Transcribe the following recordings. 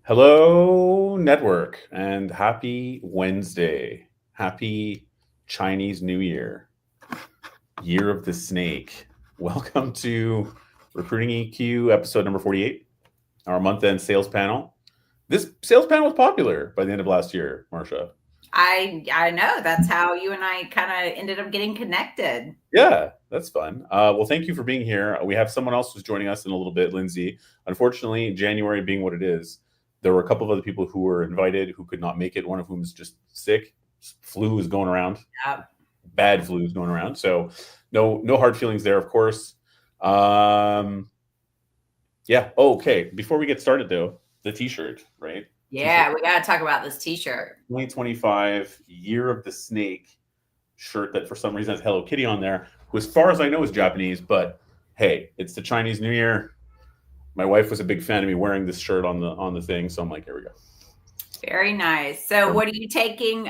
Hello, network, and happy Wednesday. Happy Chinese New Year, Year of the Snake. Welcome to Recruiting EQ episode number 48, our month end sales panel. This sales panel was popular by the end of last year, Marcia. I know that's how you and I kind of ended up getting connected. Yeah, that's fun. Well, thank you for being here. We have someone else who's joining us in a little bit, Lindsay. Unfortunately, January being what it is, there were a couple of other people who were invited who could not make it. One of whom is just sick. Flu is going around. Yep. Bad flu is going around. So no hard feelings there, of course. Um, yeah. Oh, okay. Before we get started, though, the T-shirt, right? T-shirt. Yeah, we got to talk about this T-shirt. 2025 Year of the Snake shirt that for some reason has Hello Kitty on there, who as far as I know is Japanese, but hey, it's the Chinese New Year. My wife was a big fan of me wearing this shirt on the thing, so I'm like, here we go. Very nice. So what are you taking?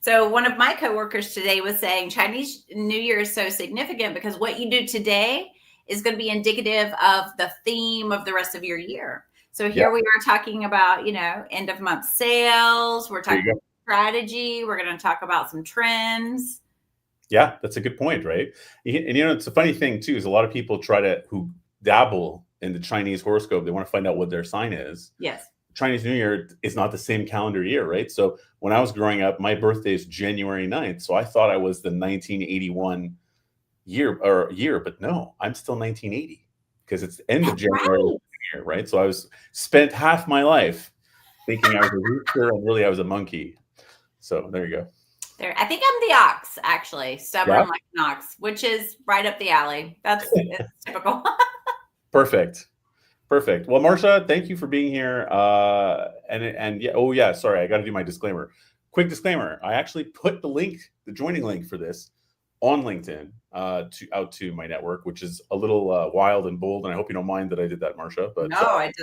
So one of my coworkers today was saying Chinese New Year is so significant because what you do today is going to be indicative of the theme of the rest of your year. So here we are talking about, end of month sales. We're talking strategy. We're going to talk about some trends. Yeah, that's a good point, right? And it's a funny thing too, is a lot of people who dabble in the Chinese horoscope, they want to find out what their sign is. Yes. Chinese New Year is not the same calendar year, right? So when I was growing up, my birthday is January 9th. So I thought I was the 1981 year, but no, I'm still 1980 because it's the end of January year, right? So I spent half my life thinking I was a rooster and really I was a monkey. So there you go. I think I'm the ox, actually. Stubborn like an ox, which is right up the alley. It's typical. Perfect. Well, Marcia, thank you for being here. And yeah, oh yeah, sorry, I got to do my disclaimer. Quick disclaimer: I actually put the joining link for this, on LinkedIn out to my network, which is a little wild and bold, and I hope you don't mind that I did that, Marcia. But no, it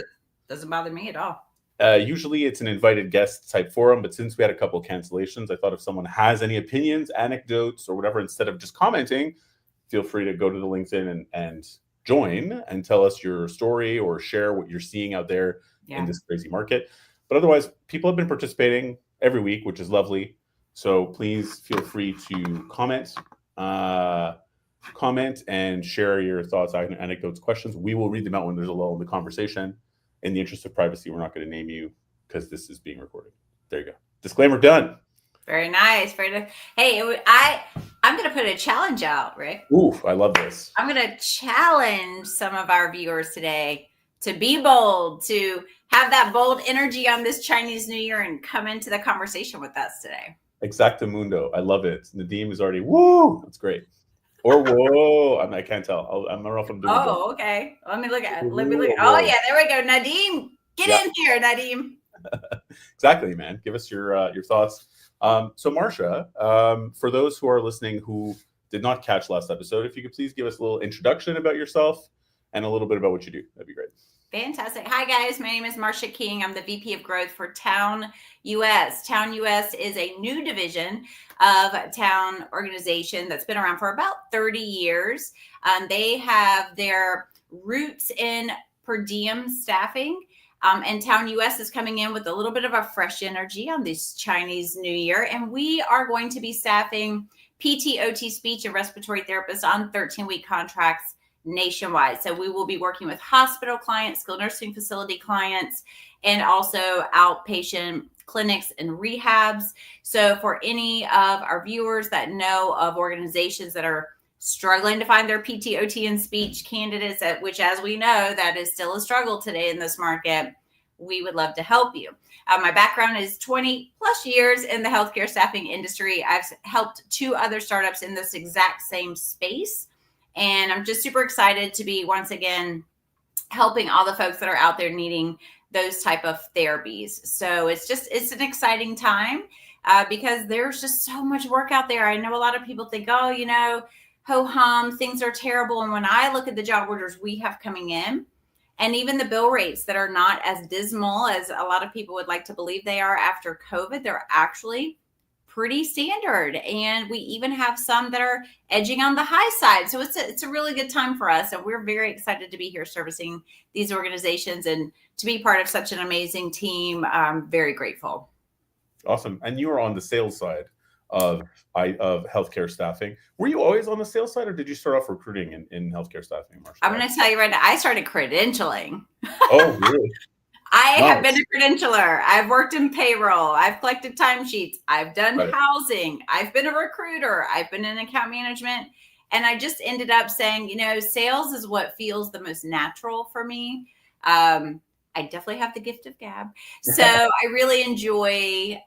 doesn't bother me at all. Usually it's an invited guest type forum, but since we had a couple of cancellations, I thought if someone has any opinions, anecdotes, or whatever, instead of just commenting, feel free to go to the LinkedIn and join and tell us your story or share what you're seeing out there in this crazy market. But otherwise, people have been participating every week, which is lovely. So please feel free to comment and share your thoughts, anecdotes, questions. We will read them out when there's a lull in the conversation. In the interest of privacy, we're not going to name you because this is being recorded. There you go. Disclaimer done. Very nice. Very nice. Hey, I'm going to put a challenge out, Rick. Ooh, I love this. I'm going to challenge some of our viewers today to be bold, to have that bold energy on this Chinese New Year and come into the conversation with us today. Exactamundo. I love it. Nadim is already, woo, that's great. Or whoa, I can't tell. I don't know if I'm doing it. Oh, okay. Let me look at it. Oh, yeah, there we go. Nadim, get in here, Nadim. Exactly, man. Give us your thoughts. So, Marcia, for those who are listening who did not catch last episode, if you could please give us a little introduction about yourself and a little bit about what you do, that'd be great. Fantastic. Hi, guys. My name is Marcia King. I'm the VP of Growth for Town US. Town US is a new division of Town organization that's been around for about 30 years. They have their roots in per diem staffing. And Town US is coming in with a little bit of a fresh energy on this Chinese New Year. And we are going to be staffing PT, OT, speech, and respiratory therapists on 13-week contracts nationwide. So we will be working with hospital clients, skilled nursing facility clients, and also outpatient clinics and rehabs. So for any of our viewers that know of organizations that are struggling to find their PT, OT, and speech candidates, which, as we know, that is still a struggle today in this market, we would love to help you. My background is 20 plus years in the healthcare staffing industry. I've helped 2 other startups in this exact same space. And I'm just super excited to be once again helping all the folks that are out there needing those type of therapies. So it's an exciting time because there's just so much work out there. I know a lot of people think, oh, ho hum, things are terrible. And when I look at the job orders we have coming in, and even the bill rates that are not as dismal as a lot of people would like to believe they are after COVID, they're actually pretty standard. And we even have some that are edging on the high side. So it's a really good time for us. And we're very excited to be here servicing these organizations and to be part of such an amazing team. I'm very grateful. Awesome. And you were on the sales side of healthcare staffing. Were you always on the sales side, or did you start off recruiting in healthcare staffing, Marsha? I'm going to tell you right now, I started credentialing. Oh, really? I have been a credentialer. I've worked in payroll. I've collected timesheets. I've done housing. I've been a recruiter. I've been in account management. And I just ended up saying, you know, sales is what feels the most natural for me. I definitely have the gift of gab. So I really enjoy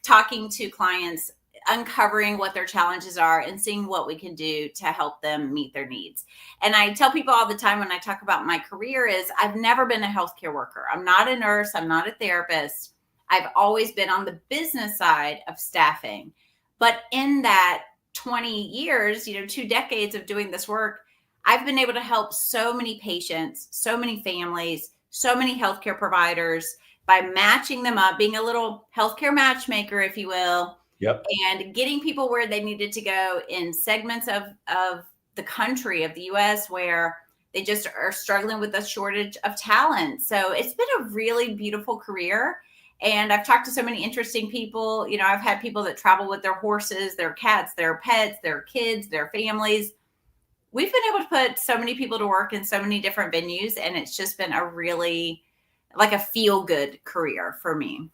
talking to clients, uncovering what their challenges are and seeing what we can do to help them meet their needs. And I tell people all the time when I talk about my career is I've never been a healthcare worker. I'm not a nurse. I'm not a therapist. I've always been on the business side of staffing. But in that 20 years, you know, 2 decades of doing this work, I've been able to help so many patients, so many families, so many healthcare providers by matching them up, being a little healthcare matchmaker, if you will. Yep. And getting people where they needed to go in segments of the country, of the US, where they just are struggling with a shortage of talent. So it's been a really beautiful career. And I've talked to so many interesting people. You know, I've had people that travel with their horses, their cats, their pets, their kids, their families. We've been able to put so many people to work in so many different venues. And it's just been a really, like a feel-good career for me.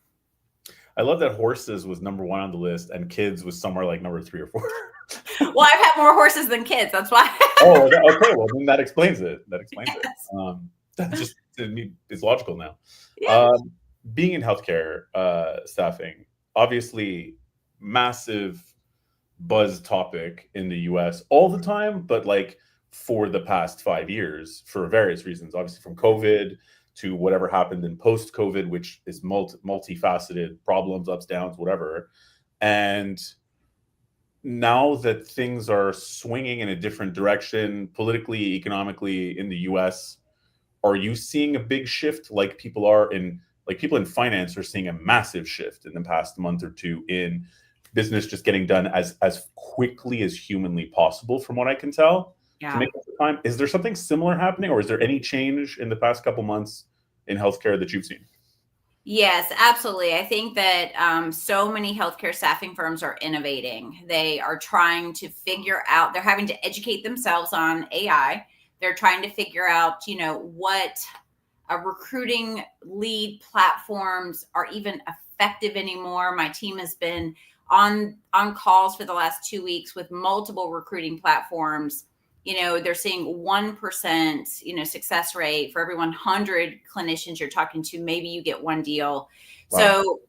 I love that horses was number 1 on the list and kids was somewhere like number 3 or 4. Well, I've had more horses than kids. That's why. Oh, okay. Well, then that explains it. That explains it. That just, to me, is logical now. Yeah. Being in healthcare staffing, obviously massive buzz topic in the US all the time, but like for the past 5 years for various reasons, obviously from COVID to whatever happened in post-COVID, which is multifaceted problems, ups, downs, whatever. And now that things are swinging in a different direction, politically, economically in the US, are you seeing a big shift like people in finance are seeing a massive shift in the past month or two in business just getting done as quickly as humanly possible, from what I can tell? Yeah. To make up the time. Is there something similar happening, or is there any change in the past couple months in healthcare that you've seen? Yes, absolutely. I think that so many healthcare staffing firms are innovating. They are trying to figure out, they're having to educate themselves on AI. They're trying to figure out, you know, what recruiting lead platforms are even effective anymore. My team has been on calls for the last 2 weeks with multiple recruiting platforms. You know, they're seeing 1%, you know, success rate for every 100 clinicians you're talking to. Maybe you get one deal. Wow. So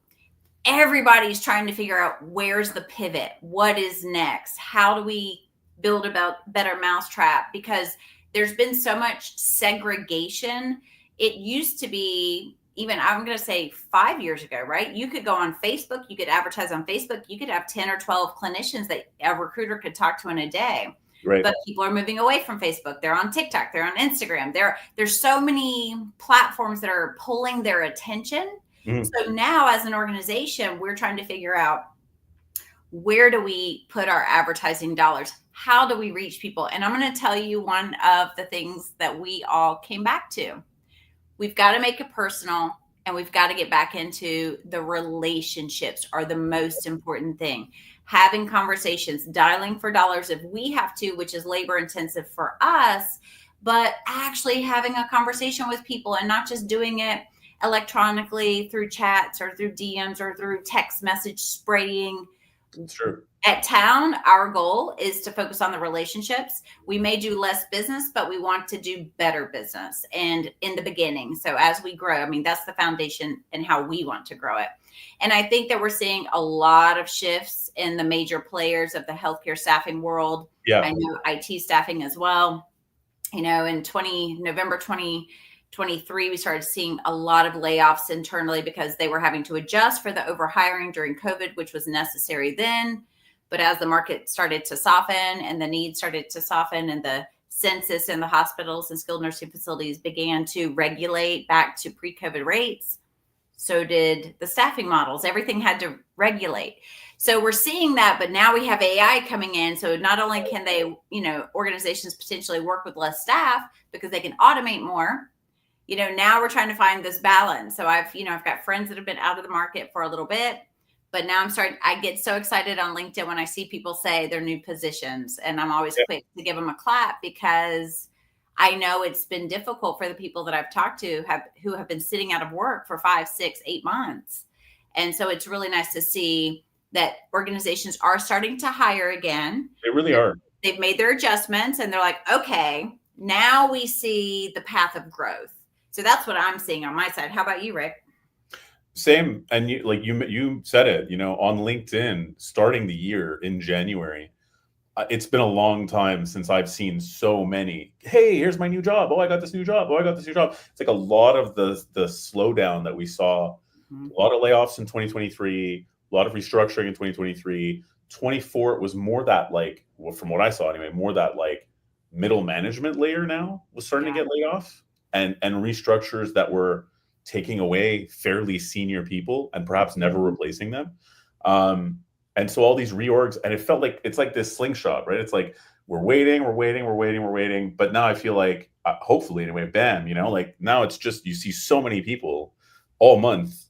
everybody's trying to figure out where's the pivot, what is next, how do we build a better mousetrap? Because there's been so much segregation. It used to be, even I'm going to say 5 years ago, right? You could go on Facebook, you could advertise on Facebook, you could have 10 or 12 clinicians that a recruiter could talk to in a day. Right. But people are moving away from Facebook. They're on TikTok. They're on Instagram. There's so many platforms that are pulling their attention. Mm-hmm. So now as an organization, we're trying to figure out, where do we put our advertising dollars? How do we reach people? And I'm going to tell you one of the things that we all came back to. We've got to make it personal, and we've got to get back into the relationships are the most important thing. Having conversations, dialing for dollars if we have to, which is labor intensive for us, but actually having a conversation with people and not just doing it electronically through chats or through DMs or through text message spraying. Sure. At Town, our goal is to focus on the relationships. We may do less business, but we want to do better business. And in the beginning, so as we grow, I mean, that's the foundation and how we want to grow it. And I think that we're seeing a lot of shifts in the major players of the healthcare staffing world. Yeah. I know IT staffing as well. You know, in November 2023, we started seeing a lot of layoffs internally because they were having to adjust for the overhiring during COVID, which was necessary then. But as the market started to soften and the needs started to soften and the census in the hospitals and skilled nursing facilities began to regulate back to pre-COVID rates, so did the staffing models. Everything had to regulate. So we're seeing that, but now we have AI coming in. So not only can they, organizations potentially work with less staff because they can automate more, now we're trying to find this balance. So I've got friends that have been out of the market for a little bit, but now I get so excited on LinkedIn when I see people say their new positions, and I'm always quick to give them a clap, because I know it's been difficult for the people that I've talked to who have been sitting out of work for 5, 6, 8 months. And so it's really nice to see that organizations are starting to hire again. They really are. They've made their adjustments, and they're like, okay, now we see the path of growth. So that's what I'm seeing on my side. How about you, Rick? Same. And you said it, on LinkedIn, starting the year in January, it's been a long time since I've seen so many. Hey, here's my new job. Oh, I got this new job. Oh, I got this new job. It's like a lot of the slowdown that we saw, a lot of layoffs in 2023, a lot of restructuring in 2023. 24, it was more that, like, well, from what I saw anyway, more that like middle management layer now was starting to get laid off, and restructures that were taking away fairly senior people and perhaps never replacing them. And so all these reorgs, and it felt like it's like this slingshot, right? It's like we're waiting. But now I feel like, hopefully anyway, bam, like now it's just, you see so many people all month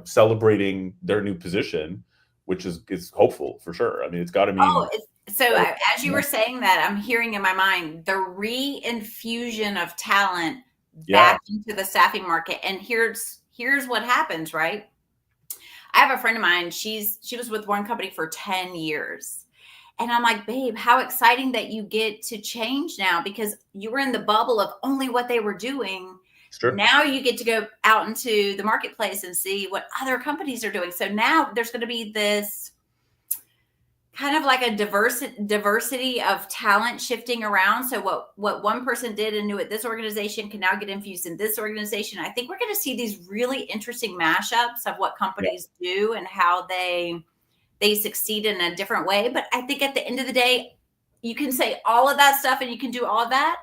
celebrating their new position, which is hopeful for sure. I mean, it's got to mean. As you were saying that, I'm hearing in my mind the reinfusion of talent back into the staffing market. And here's what happens, right? I have a friend of mine. She was with one company for 10 years. And I'm like, babe, how exciting that you get to change now, because you were in the bubble of only what they were doing. Sure. Now you get to go out into the marketplace and see what other companies are doing. So now there's going to be this kind of like a diversity of talent shifting around. So what one person did and knew at this organization can now get infused in this organization. I think we're going to see these really interesting mashups of what companies do and how they succeed in a different way. But I think at the end of the day, you can say all of that stuff and you can do all of that.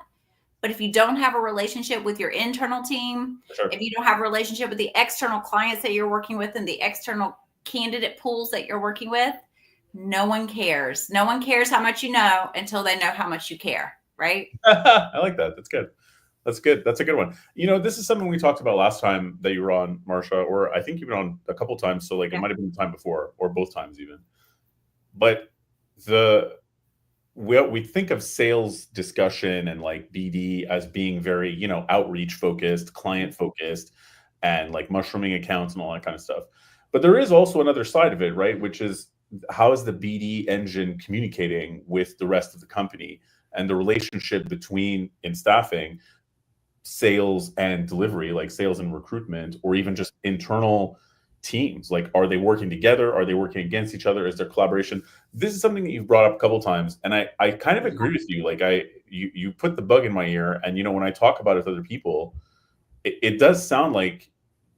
But if you don't have a relationship with your internal team, if you don't have a relationship with the external clients that you're working with and the external candidate pools that you're working with, no one cares. No one cares how much you know until they know how much you care, right? I like that. That's good. That's good. That's a good one. This is something we talked about last time that you were on, Marcia, or I think you've been on a couple times. So like it might have been the time before or both times even. But we think of sales discussion and like BD as being very, outreach focused, client focused, and like mushrooming accounts and all that kind of stuff. But there is also another side of it, right? Which is, how is the BD engine communicating with the rest of the company, and the relationship between, in staffing, sales and delivery, like sales and recruitment, or even just internal teams? Like, are they working together? Are they working against each other? Is there collaboration? This is something that you've brought up a couple of times, and I kind of agree with you. Like you put the bug in my ear, and when I talk about it with other people, it does sound like,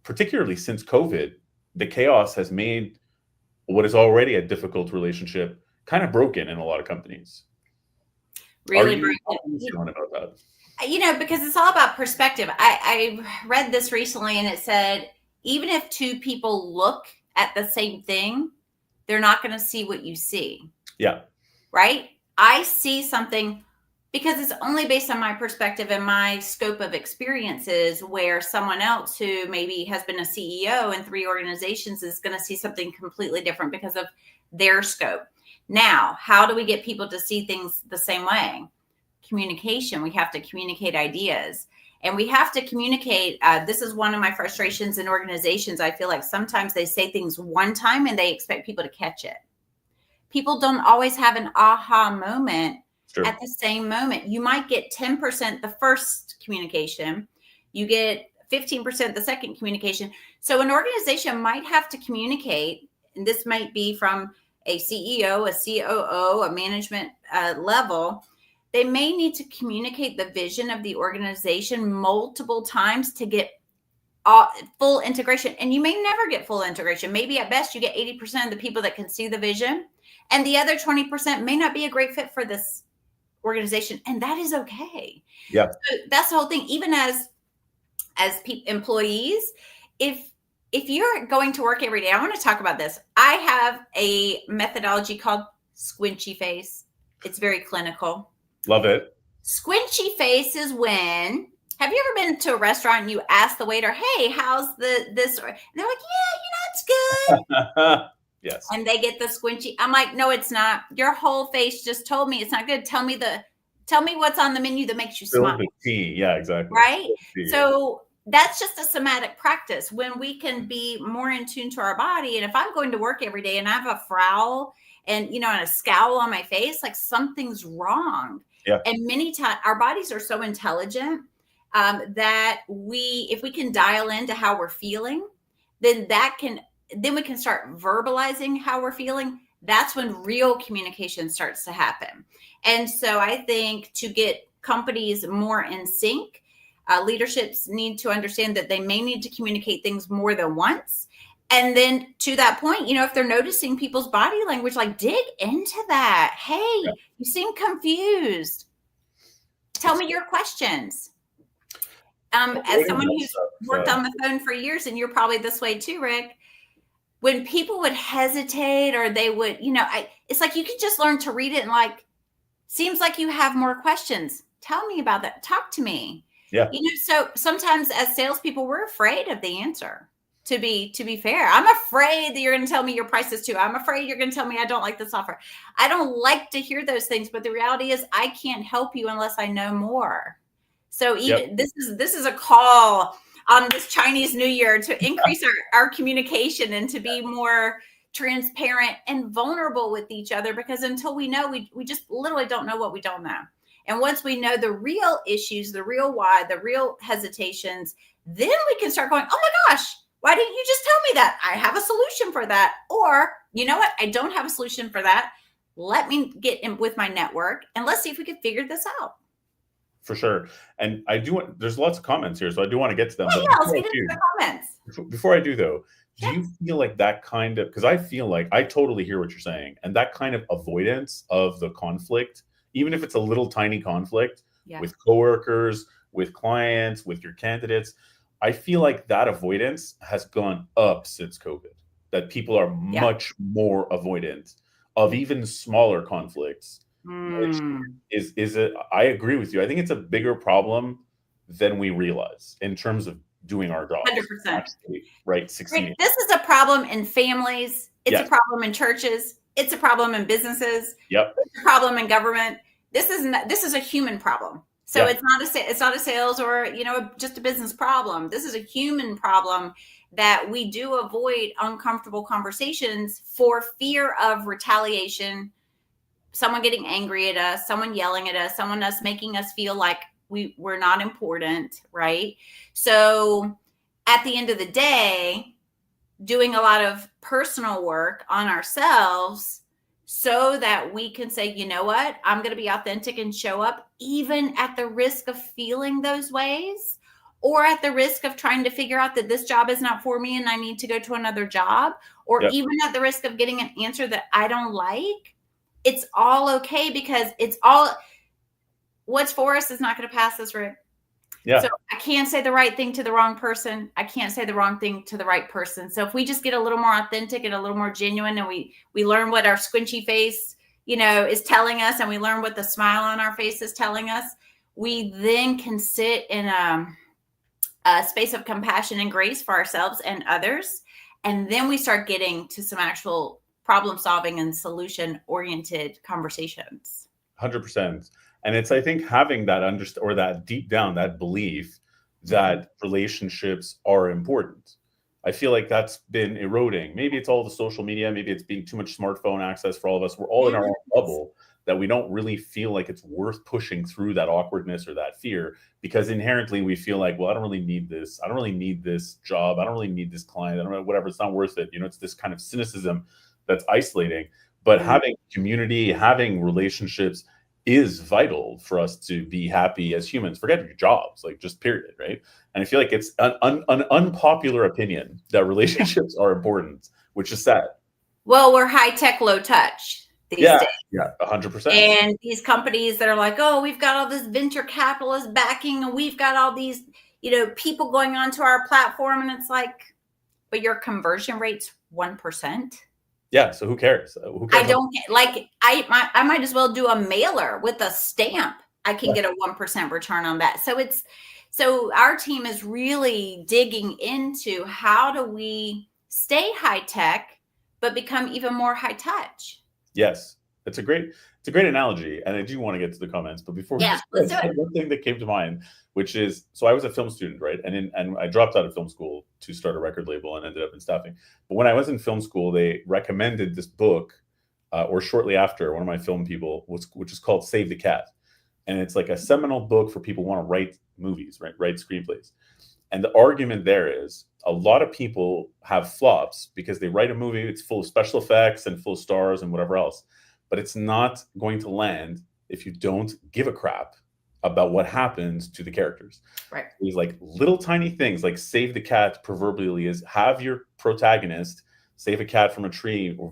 particularly since COVID, the chaos has made what is already a difficult relationship kind of broken in a lot of companies. Really broken. How are you feeling about that? Because it's all about perspective. I read this recently, and it said, even if two people look at the same thing, they're not going to see what you see. Yeah. Right? I see something because it's only based on my perspective and my scope of experiences, where someone else who maybe has been a CEO in 3 organizations is going to see something completely different because of their scope. Now, how do we get people to see things the same way? Communication. We have to communicate ideas, and we have to communicate. This is one of my frustrations in organizations. I feel like sometimes they say things one time and they expect people to catch it. People don't always have an aha moment at the same moment. You might get 10% the first communication. You get 15% the second communication. So an organization might have to communicate, and this might be from a CEO, a COO, a management level. They may need to communicate the vision of the organization multiple times to get full integration. And you may never get full integration. Maybe at best you get 80% of the people that can see the vision, and the other 20% may not be a great fit for this organization. And that is okay. Yeah. So that's the whole thing. Even as employees, if if you're going to work every day, I want to talk about this. I have a methodology called squinchy face. It's very clinical. Love it. Squinchy face is when, have you ever been to a restaurant and you ask the waiter, hey, how's this? And they're like, yeah, it's good. Yes. And they get the squinchy. I'm like, no, it's not. Your whole face just told me it's not good. Tell me what's on the menu that makes you smile. The tea. Yeah, exactly. Right? So that's just a somatic practice when we can be more in tune to our body. And if I'm going to work every day and I have a frown and, and a scowl on my face, like something's wrong. Yeah. And many times our bodies are so intelligent that if we can dial into how we're feeling, then we can start verbalizing how we're feeling. That's when real communication starts to happen. And so I think to get companies more in sync, leaderships need to understand that they may need to communicate things more than once. And then to that point, if they're noticing people's body language, like dig into that. Hey, you seem confused. Tell me your questions. As someone who's worked on the phone for years, and you're probably this way too, Rick, when people would hesitate or they would, it's like you could just learn to read it and like, seems like you have more questions. Tell me about that. Talk to me. Yeah. So sometimes as salespeople, we're afraid of the answer. To be fair, I'm afraid that you're going to tell me your price is too. I'm afraid you're going to tell me I don't like this offer. I don't like to hear those things, but the reality is I can't help you unless I know more. So even this is a call on this Chinese New Year to increase our communication and to be more transparent and vulnerable with each other, because until we know, we just literally don't know what we don't know. And once we know the real issues, the real why, the real hesitations, then we can start going, oh my gosh, why didn't you just tell me that? I have a solution for that. Or, you know what? I don't have a solution for that. Let me get in with my network and let's see if we can figure this out. For sure. And there's lots of comments here, so I do want to get to them. Yeah, let's get into the comments. Before I do though, do you feel like that kind of, because I feel like I totally hear what you're saying, and that kind of avoidance of the conflict, even if it's a little tiny conflict with coworkers, with clients, with your candidates, I feel like that avoidance has gone up since COVID, that people are much more avoidant of even smaller conflicts. Which I agree with you. I think it's a bigger problem than we realize in terms of doing our jobs. 100%. Actually, right. Succeeding. This is a problem in families. It's a problem in churches. It's a problem in businesses. Yep. It's a problem in government. This is a human problem. So it's not a sales or, just a business problem. This is a human problem that we do avoid uncomfortable conversations for fear of retaliation, someone getting angry at us, someone yelling at us, someone making us feel like we're not important, right? So at the end of the day, doing a lot of personal work on ourselves so that we can say, you know what, I'm going to be authentic and show up even at the risk of feeling those ways, or at the risk of trying to figure out that this job is not for me and I need to go to another job, or even at the risk of getting an answer that I don't like. It's all okay, because what's for us is not going to pass us, Rick. Yeah. So I can't say the right thing to the wrong person. I can't say the wrong thing to the right person. So if we just get a little more authentic and a little more genuine, and we learn what our squinchy face, is telling us, and we learn what the smile on our face is telling us, we then can sit in a space of compassion and grace for ourselves and others. And then we start getting to some actual problem solving and solution oriented conversations. 100%. And it's, I think, having that or that deep down, that belief that relationships are important. I feel like that's been eroding. Maybe it's all the social media. Maybe it's being too much smartphone access for all of us. We're all in our own bubble, that we don't really feel like it's worth pushing through that awkwardness or that fear, because inherently we feel like, well, I don't really need this. I don't really need this job. I don't really need this client. I don't know, whatever. It's not worth it. It's this kind of cynicism that's isolating. But having community, having relationships is vital for us to be happy as humans. Forget your jobs, like just period, right? And I feel like it's an unpopular opinion that relationships are important, which is sad. Well, we're high tech, low touch these days. Yeah, 100%. And these companies that are like, oh, we've got all this venture capitalist backing, and we've got all these, people going onto our platform, and it's like, but your conversion rate's 1%. Yeah. So who cares? Who cares? I don't get, like, I might as well do a mailer with a stamp. I can get a 1% return on that. So our team is really digging into how do we stay high tech, but become even more high touch. Yes, it's a great analogy, and I do want to get to the comments. But before we Yeah, let's do it. one thing that came to mind, which is, so I was a film student, right? And I dropped out of film school to start a record label and ended up in staffing. But when I was in film school, they recommended this book, or shortly after, one of my film people which is called Save the Cat, and it's like a seminal book for people who want to write movies, right? Write screenplays. And the argument there is a lot of people have flops because they write a movie, it's full of special effects and full of stars and whatever else, but it's not going to land if you don't give a crap about what happens to the characters. Right. These like little tiny things, like Save the Cat proverbially is have your protagonist save a cat from a tree, or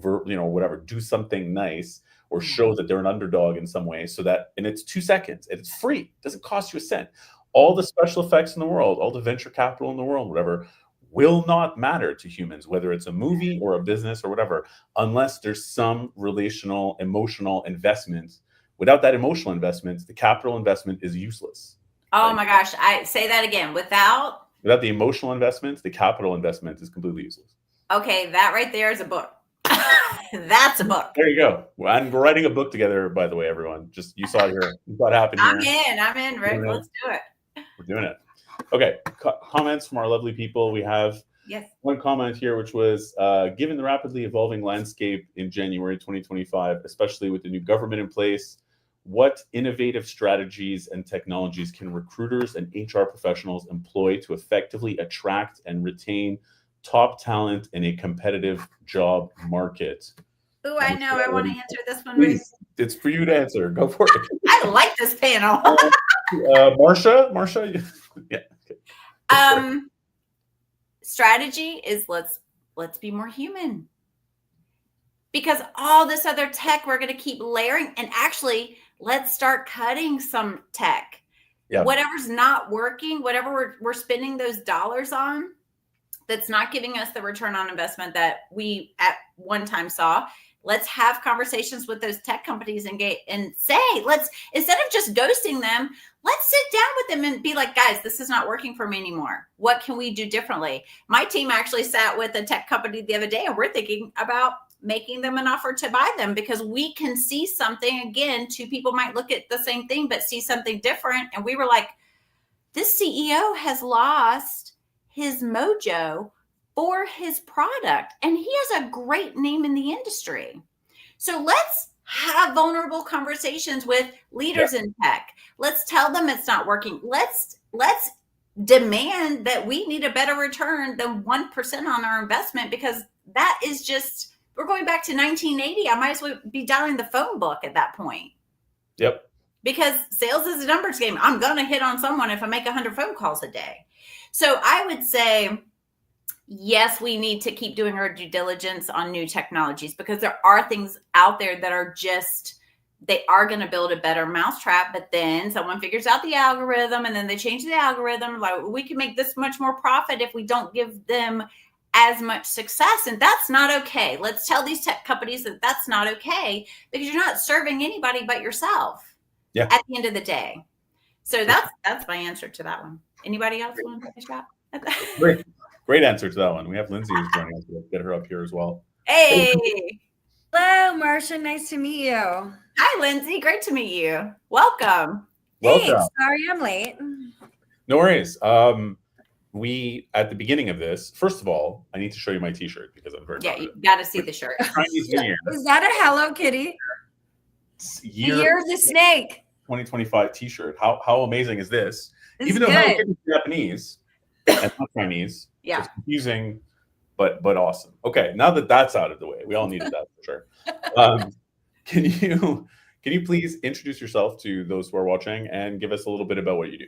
whatever, do something nice, or show that they're an underdog in some way, so that, and it's 2 seconds and it's free, it doesn't cost you a cent. All the special effects in the world, all the venture capital in the world, whatever, will not matter to humans, whether it's a movie or a business or whatever, unless there's some relational, emotional investment. Without that emotional investment, the capital investment is useless. Oh my gosh, I say that again. Without the emotional investment, the capital investment is completely useless. Okay, that right there is a book. That's a book. There you go. And we're writing a book together, by the way, everyone. Just you saw it here. You saw it happen here. I'm in, Rick. Let's do it. We're doing it. Okay, comments from our lovely people. We have one comment here, which was, given the rapidly evolving landscape in January 2025, especially with the new government in place, what innovative strategies and technologies can recruiters and HR professionals employ to effectively attract and retain top talent in a competitive job market? Oh, I know. I want to answer this one. Please, it's for you to answer. Go for it. I like this panel. Marsha, yeah. Strategy is let's be more human, because all this other tech we're going to keep layering, and actually let's start cutting some tech. Yeah. Whatever's not working, whatever we're spending those dollars on, that's not giving us the return on investment that we at one time saw. Let's have conversations with those tech companies and say, instead of just ghosting them, let's sit down with them and be like, guys, this is not working for me anymore. What can we do differently? My team actually sat with a tech company the other day, and we're thinking about making them an offer to buy them, because we can see something. Again, two people might look at the same thing, but see something different. And we were like, this CEO has lost his mojo for his product, and he has a great name in the industry. So let's have vulnerable conversations with leaders in tech. Let's tell them it's not working. Let's demand that we need a better return than 1% on our investment, because that is just, we're going back to 1980. I might as well be dialing the phone book at that point. Yep. Because sales is a numbers game. I'm going to hit on someone if I make 100 phone calls a day. So I would say, yes, we need to keep doing our due diligence on new technologies, because there are things out there that are just, they are going to build a better mousetrap, but then someone figures out the algorithm and then they change the algorithm. Like, we can make this much more profit if we don't give them as much success. And that's not okay. Let's tell these tech companies that that's not okay, because you're not serving anybody but yourself at the end of the day. So that's my answer to that one. Anybody else want to take a shot at that? Great answer to that one. We have Lindsay who's joining us. We'll get her up here as well. Hey. Hello, Marsha. Nice to meet you. Hi, Lindsay. Great to meet you. Welcome. Thanks. Sorry I'm late. No worries. We, at the beginning of this, first of all, I need to show you my t-shirt because I'm very you got to see the shirt. Chinese New Year. Is that a Hello Kitty? Year of the Snake. 2025 t-shirt. How amazing is this? It's even though good. Hello Kitty is Japanese and not Chinese, it's confusing, but awesome. Okay, now that that's out of the way, we all needed that for sure. Can you please introduce yourself to those who are watching and give us a little bit about what you do?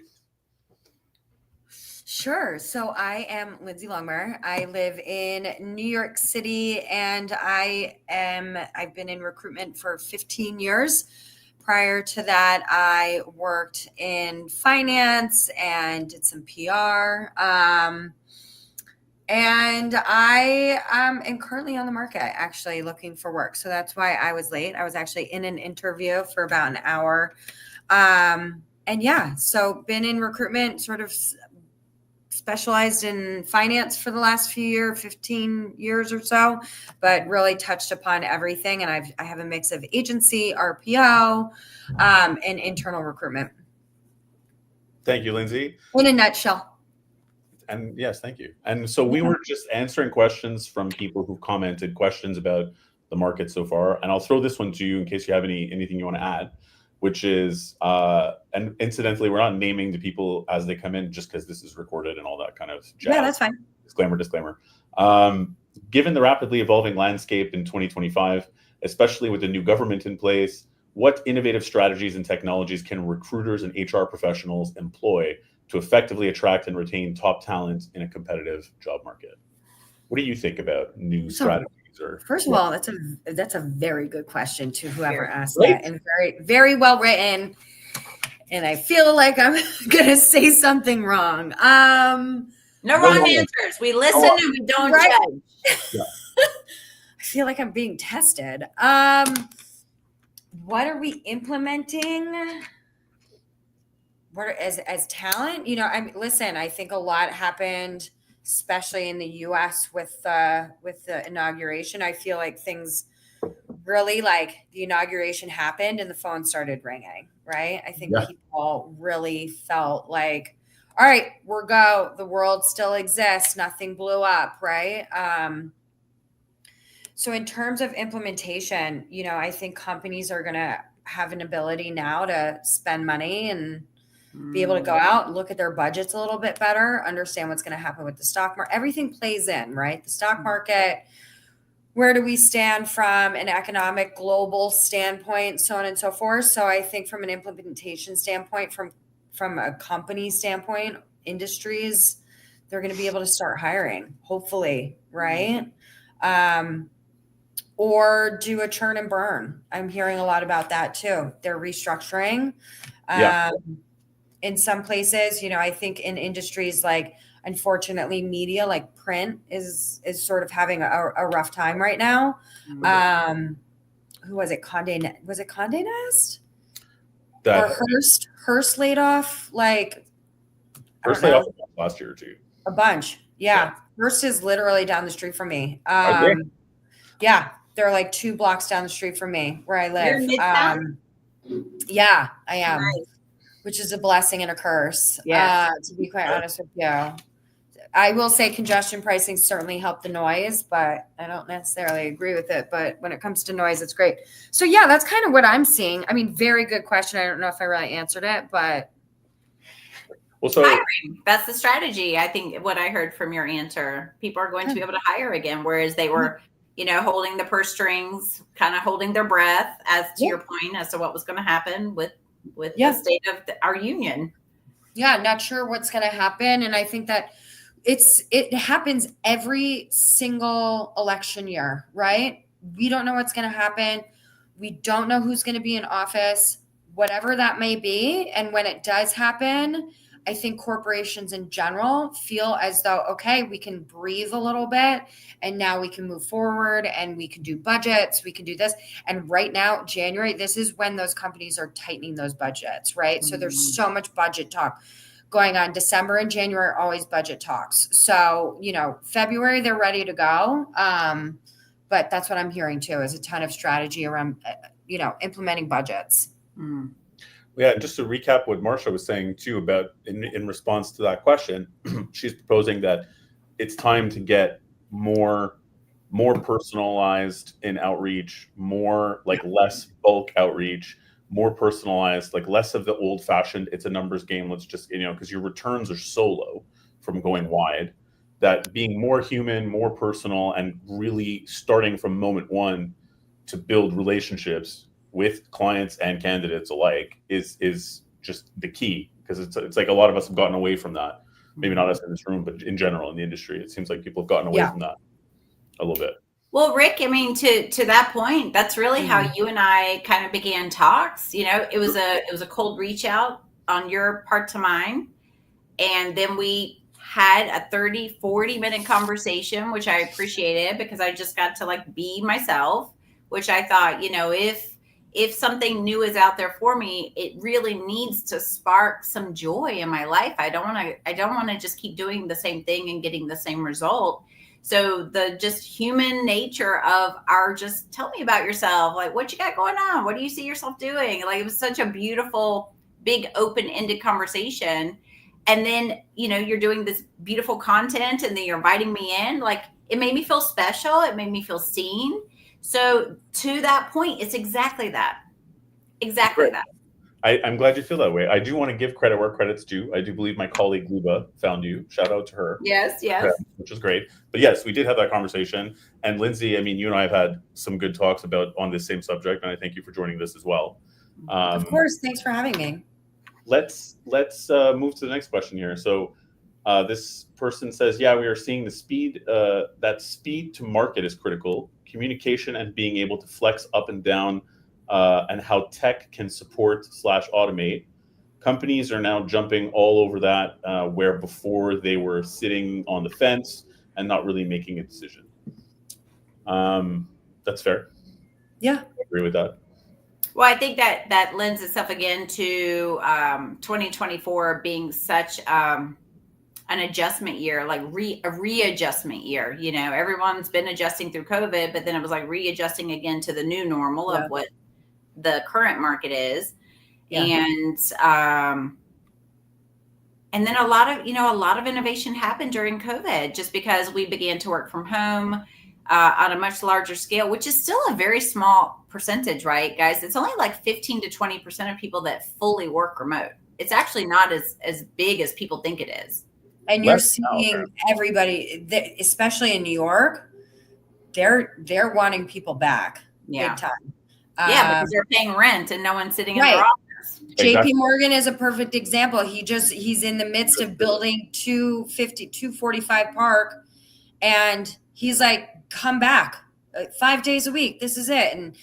Sure. So I am Lindsay Longmire. I live in New York City, and I've been in recruitment for 15 years. Prior to that, I worked in finance and did some PR. And I am currently on the market actually looking for work. So that's why I was late. I was actually in an interview for about an hour. And yeah, so been in recruitment, sort of specialized in finance for the last 15 years or so, but really touched upon everything. And I have a mix of agency, RPO, and internal recruitment. Thank you, Lindsay. In a nutshell. And yes, thank you. And so we were just answering questions from people who've commented questions about the market so far. And I'll throw this one to you in case you have anything you want to add, which is, and incidentally, we're not naming the people as they come in just because this is recorded and all that kind of jazz. Yeah, that's fine. Disclaimer. Given the rapidly evolving landscape in 2025, especially with the new government in place, what innovative strategies and technologies can recruiters and HR professionals employ to effectively attract and retain top talent in a competitive job market? What do you think about new strategies? First of all, that's a very good question to whoever asked that, and very, very well written. And I feel like I'm gonna say something wrong. No wrong answers. We listen and we don't judge. Yeah. I feel like I'm being tested. What are we implementing? As talent? Listen, I think a lot happened, especially in the U.S. with the inauguration. I feel like things really, like, the inauguration happened and the phone started ringing, right? I think people really felt like, all right, the world still exists. Nothing blew up, right? So in terms of implementation, I think companies are going to have an ability now to spend money and be able to go out and look at their budgets a little bit better, understand what's going to happen with the stock market. Everything plays in, right? The stock market, where do we stand from an economic global standpoint, so on and so forth. So I think from an implementation standpoint, from a company standpoint, industries, they're going to be able to start hiring, hopefully, right? Or do a churn and burn. I'm hearing a lot about that too. They're restructuring. In some places, I think in industries like, unfortunately, media, like print is sort of having a rough time right now. Who was it? Was it Condé Nast? Or Hearst laid off? Hearst laid off last year or two. A bunch. Yeah. Hearst is literally down the street from me. Yeah. They're like 2 blocks down the street from me where I live. You're in Midtown? Yeah, I am. Nice. Which is a blessing and a curse, to be quite honest with you. I will say congestion pricing certainly helped the noise, but I don't necessarily agree with it. But when it comes to noise, it's great. So yeah, that's kind of what I'm seeing. I mean, very good question. I don't know if I really answered it, but. Well, so hiring, that's the strategy. I think what I heard from your answer, people are going to be able to hire again, whereas they were, holding the purse strings, kind of holding their breath as to your point as to what was going to happen with the state of our union. Yeah, not sure what's going to happen. And I think that it happens every single election year, right? We don't know what's going to happen. We don't know who's going to be in office, whatever that may be. And when it does happen, I think corporations in general feel as though, okay, we can breathe a little bit and now we can move forward and we can do budgets, we can do this. And right now, January, this is when those companies are tightening those budgets, right? So there's so much budget talk going on. December and January are always budget talks. So, February, they're ready to go. But that's what I'm hearing too, is a ton of strategy around, implementing budgets. Yeah, and just to recap what Marsha was saying too about in response to that question, she's proposing that it's time to get more personalized in outreach, more like less bulk outreach, more personalized, like less of the old fashioned, it's a numbers game. Let's just, because your returns are so low from going wide, that being more human, more personal, and really starting from moment one to build relationships with clients and candidates alike is just the key, because it's like a lot of us have gotten away from that. Maybe not us in this room, but in general in the industry, it seems like people have gotten away from that a little bit. Well, Rick, I mean, to that point, that's really how you and I kind of began talks. It was a cold reach out on your part to mine, and then we had a 30, 40-minute conversation, which I appreciated because I just got to like be myself, which I thought, if something new is out there for me, it really needs to spark some joy in my life. I don't want to just keep doing the same thing and getting the same result. So the just human nature of just tell me about yourself. Like, what you got going on? What do you see yourself doing? Like, it was such a beautiful, big, open-ended conversation. And then, you're doing this beautiful content and then you're inviting me in. Like, it made me feel special. It made me feel seen. So to that point, it's exactly that. Exactly that. I'm glad you feel that way. I do want to give credit where credit's due. I do believe my colleague Luba found you. Shout out to her. Yes. Which was great. But yes, we did have that conversation. And Lindsay, I mean, you and I have had some good talks on this same subject, and I thank you for joining this as well. Of course. Thanks for having me. Let's move to the next question here. So this person says, yeah, we are seeing the speed, that speed to market is critical. Communication and being able to flex up and down, and how tech can support / automate. Companies are now jumping all over that, where before they were sitting on the fence and not really making a decision. That's fair. Yeah. I agree with that. Well, I think that lends itself again to 2024 being such an adjustment year, like a readjustment year. Everyone's been adjusting through COVID, but then it was like readjusting again to the new normal of what the current market is. Yeah. And then a lot of innovation happened during COVID just because we began to work from home on a much larger scale, which is still a very small percentage, right, guys? It's only like 15 to 20% of people that fully work remote. It's actually not as big as people think it is. And you're seeing everybody, especially in New York, they're wanting people back big time. Yeah, because they're paying rent and no one's sitting in their office. JP Morgan is a perfect example. He's in the midst of building 245 Park, and he's like, come back 5 days a week. This is it. And,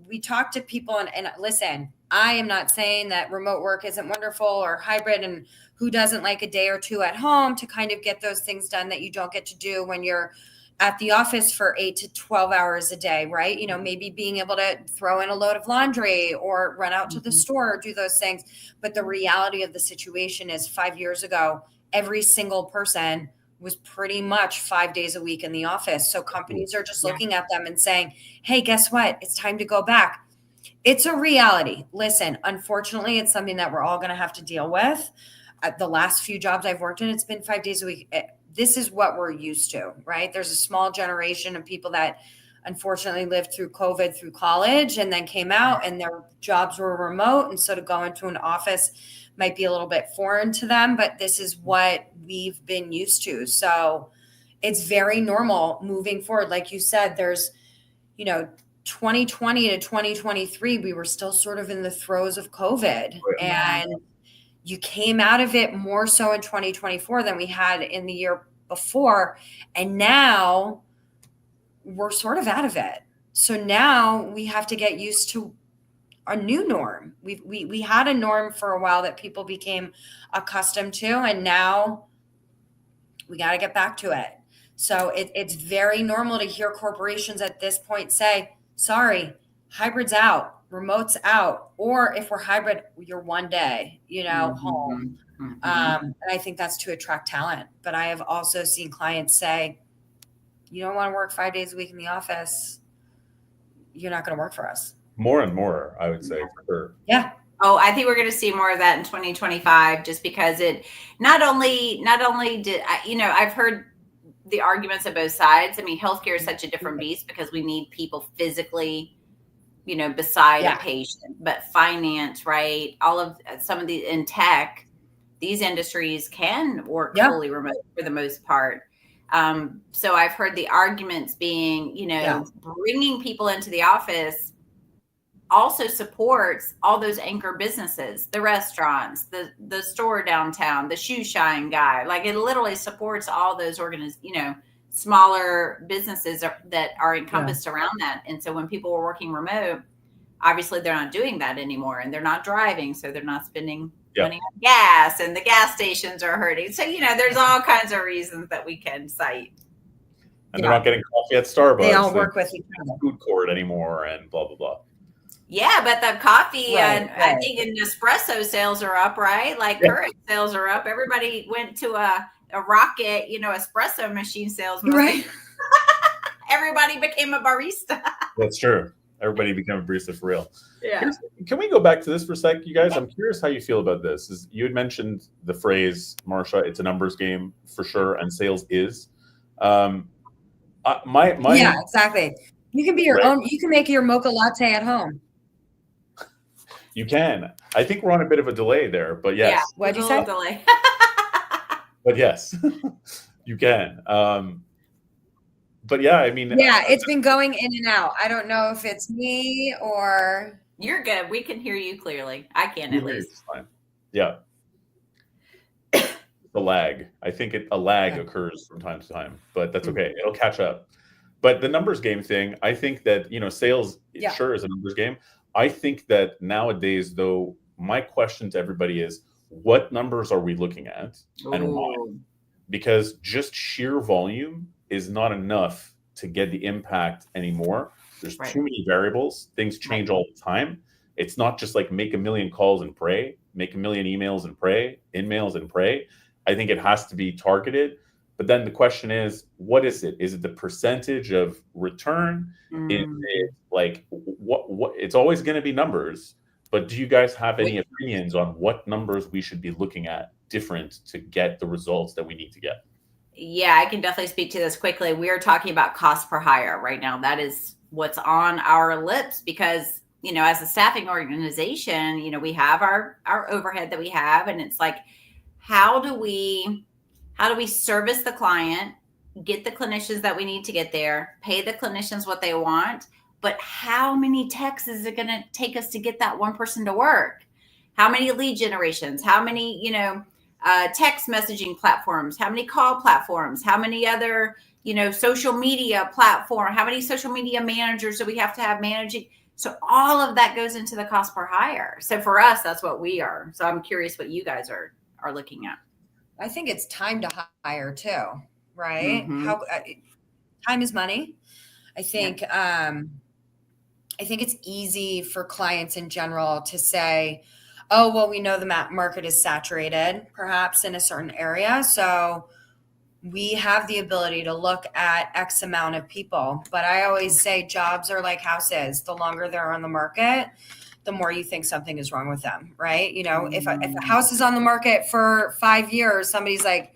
we talk to people and listen, I am not saying that remote work isn't wonderful or hybrid, and who doesn't like a day or two at home to kind of get those things done that you don't get to do when you're at the office for 8 to 12 hours a day, right? Maybe being able to throw in a load of laundry or run out to the store or do those things. But the reality of the situation is 5 years ago, every single person was pretty much 5 days a week in the office. So companies are just looking at them and saying, hey, guess what? It's time to go back. It's a reality. Listen, unfortunately, it's something that we're all going to have to deal with. The last few jobs I've worked in, it's been 5 days a week. This is what we're used to, right? There's a small generation of people that unfortunately lived through COVID through college and then came out and their jobs were remote. And so to go into an office might be a little bit foreign to them, but this is what we've been used to. So it's very normal moving forward. Like you said, there's, 2020 to 2023, we were still sort of in the throes of COVID. And you came out of it more so in 2024 than we had in the year before. And now we're sort of out of it. So now we have to get used to a new norm. We had a norm for a while that people became accustomed to, and now we got to get back to it. So it's very normal to hear corporations at this point say, sorry, hybrid's out. Remote's out, or if we're hybrid, you're one day, home. And I think that's to attract talent. But I have also seen clients say, you don't want to work 5 days a week in the office, you're not going to work for us. More and more, I would say, for sure. Yeah. Oh, I think we're going to see more of that in 2025, just because it not only did I've heard the arguments of both sides. I mean, healthcare is such a different beast because we need people physically beside a patient, but finance, right? All of some of the in tech, these industries can work fully remote for the most part. So I've heard the arguments being, bringing people into the office also supports all those anchor businesses, the restaurants, the store downtown, the shoe shine guy. Like it literally supports all those smaller businesses that are encompassed around that. And so when people were working remote, obviously they're not doing that anymore and they're not driving. So they're not spending running out of gas, and the gas stations are hurting. So, there's all kinds of reasons that we can cite. And they're not getting coffee at Starbucks. They all work with each other. Food court anymore, and blah blah blah. Yeah, but the coffee and Right. I think in espresso sales are up, right? Like Keurig sales are up. Everybody went to a rocket, espresso machine sales. Right. Everybody became a barista. That's true. Everybody became a barista for real. Yeah. Can we go back to this for a sec, you guys? I'm curious how you feel about this. You had mentioned the phrase, Marsha, it's a numbers game for sure, and sales is. Yeah, exactly. You can be your own. You can make your mocha latte at home. You can. I think we're on a bit of a delay there, but yes. Yeah, what'd you say? Delay. But yes, you can. But yeah, I mean. Yeah, it's been going in and out. I don't know if it's me or. You're good. We can hear you clearly. I can at least. Fine. Yeah. The lag. I think a lag occurs from time to time, but that's okay. It'll catch up. But the numbers game thing, I think that, sales sure is a numbers game. I think that nowadays, though, my question to everybody is, what numbers are we looking at and why? Because just sheer volume is not enough to get the impact anymore. There's too many variables. Things change all the time. It's not just like make a million calls and pray, make a million emails and pray, in-mails and pray. I think it has to be targeted. But then the question is, what is it? Is it the percentage of return? Is it like what? It's always going to be numbers. But do you guys have any opinions on what numbers we should be looking at different to get the results that we need to get? Yeah, I can definitely speak to this quickly. We are talking about cost per hire right now. That is what's on our lips because, as a staffing organization, we have our overhead that we have. And it's like, how do we service the client, get the clinicians that we need to get there, pay the clinicians what they want, but how many texts is it going to take us to get that one person to work? How many lead generations? How many, text messaging platforms? How many call platforms? How many other, social media platform? How many social media managers do we have to have managing? So all of that goes into the cost per hire. So for us, that's what we are. So I'm curious what you guys are looking at. I think it's time to hire too, right? Time is money. I think it's easy for clients in general to say, oh, well, we know the market is saturated perhaps in a certain area. So we have the ability to look at X amount of people. But I always say jobs are like houses. The longer they're on the market, the more you think something is wrong with them, right? If a house is on the market for 5 years, somebody's like,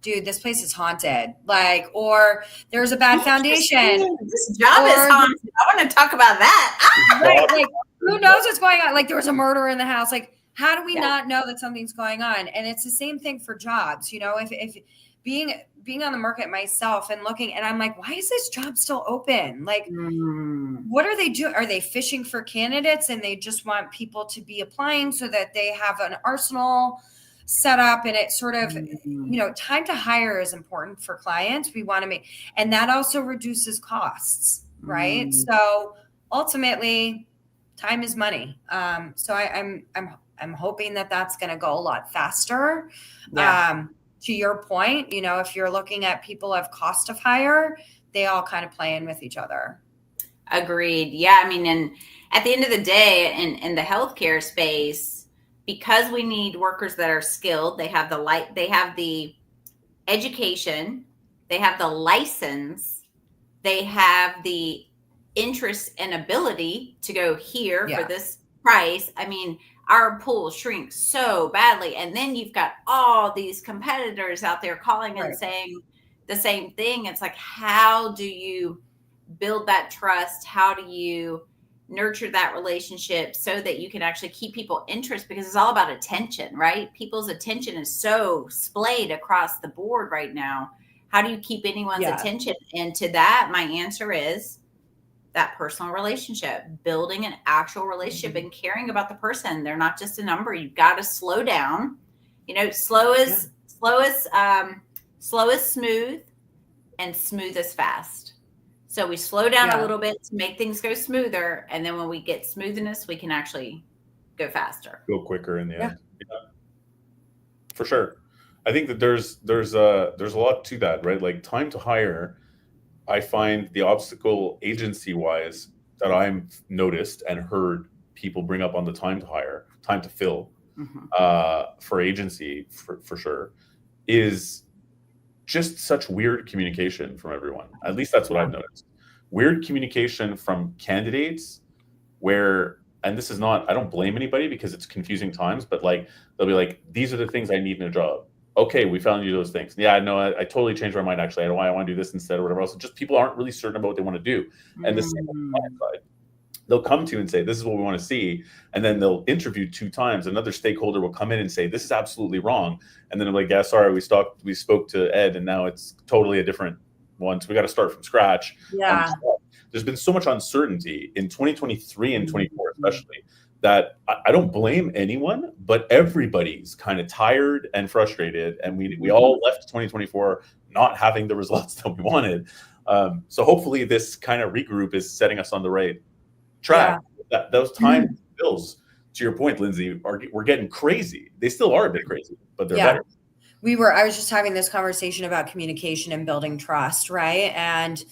dude, this place is haunted. Or there's a bad foundation. This job is haunted. I want to talk about that. Right, who knows what's going on? There was a murder in the house. How do we not know that something's going on? And it's the same thing for jobs. If being on the market myself and looking, and I'm like, why is this job still open? What are they doing? Are they fishing for candidates and they just want people to be applying so that they have an arsenal set up? And it's sort of, time to hire is important for clients. We want to and that also reduces costs, right? So ultimately, time is money. So I'm hoping that that's going to go a lot faster. Yeah. To your point, if you're looking at people of cost of hire, they all kind of play in with each other. Agreed. Yeah. And at the end of the day, in the healthcare space, because we need workers that are skilled, they have the education, they have the license, they have the interest and ability to go here for this price. Our pool shrinks so badly. And then you've got all these competitors out there calling and saying the same thing. It's like, how do you build that trust? How do you nurture that relationship so that you can actually keep people interest? Because it's all about attention, right? People's attention is so splayed across the board right now. How do you keep anyone's attention? And to that, my answer is that personal relationship, building an actual relationship and caring about the person. They're not just a number. You've got to slow down. Slow is smooth and smooth is fast. So we slow down a little bit to make things go smoother. And then when we get smoothness, we can actually go faster. Go quicker in the end. For sure. I think that there's a lot to that, right? Like time to hire, I find the obstacle agency wise that I'm noticed and heard people bring up on the time to hire, time to fill, Mhm. for agency for sure, is just such weird communication from everyone. At least that's what Yeah. I've noticed. Weird communication from candidates where, and this is not, I don't blame anybody because it's confusing times, but like they'll be like, these are the things I need in a job. Okay, we found you those things. Yeah, no, I totally changed my mind actually. I don't want to do this instead or whatever else. Just people aren't really certain about what they want to do. And the same on the client Mm. side. They'll come to you and say, this is what we want to see. And then they'll interview 2 times. Another stakeholder will come in and say, this is absolutely wrong. And then I'm like, yeah, sorry, we spoke to Ed and now it's totally a different one. So we got to start from scratch. Yeah. There's been so much uncertainty in 2023 and 24, Mhm. especially, that I don't blame anyone, but everybody's kind of tired and frustrated. And we all left 2024 not having the results that we wanted. So hopefully this kind of regroup is setting us on the right track. That those time bills, to your point, Lindsay, we're getting crazy. They still are a bit crazy, but they're Yeah. better. I was just having this conversation about communication and building trust, right? And,